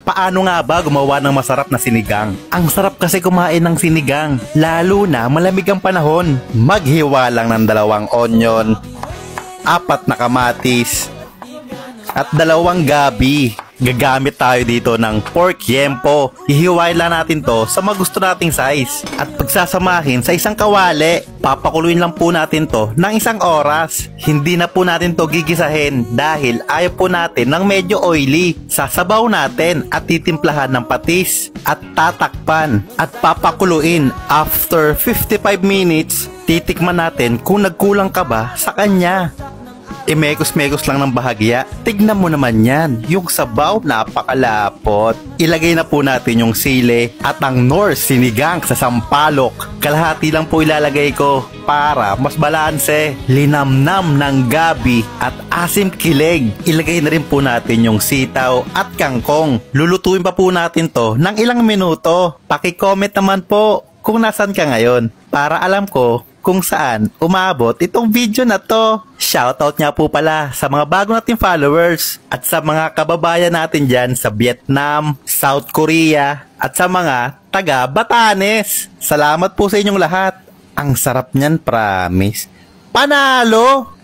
Paano nga ba gumawa ng masarap na sinigang? Ang sarap kasi kumain ng sinigang, lalo na malamig ang panahon. Maghiwa lang ng 2 onion, 4 na kamatis, at 2 gabi. Gagamit tayo dito ng pork yempo. Hihiwain lang natin to sa magusto nating size. At pagsasamahin sa isang kawali, papakuluin lang po natin to ng 1 oras. Hindi na po natin to gigisahin dahil ayaw po natin ng medyo oily. Sasabaw natin at titimplahan ng patis at tatakpan at papakuluin. After 55 minutes, titikman natin kung nagkulang ka ba sa kanya. Imekos-mekos lang ng bahagya. Tignan mo naman yan. Yung sabaw, napakalapot. Ilagay na po natin yung sili at ang Knorr sinigang sa sampalok. Kalahati lang po ilalagay ko para mas balanse. Linamnam ng gabi at asim kilig. Ilagay na rin po natin yung sitaw at kangkong. Lulutuin pa po natin to ng ilang minuto. Paki-comment naman po kung nasan ka ngayon para alam ko kung saan umabot itong video na to. Shoutout nga po pala sa mga bago nating followers at sa mga kababayan natin dyan sa Vietnam, South Korea at sa mga taga Batanes. Salamat po sa inyong lahat. Ang sarap niyan, promise. Panalo!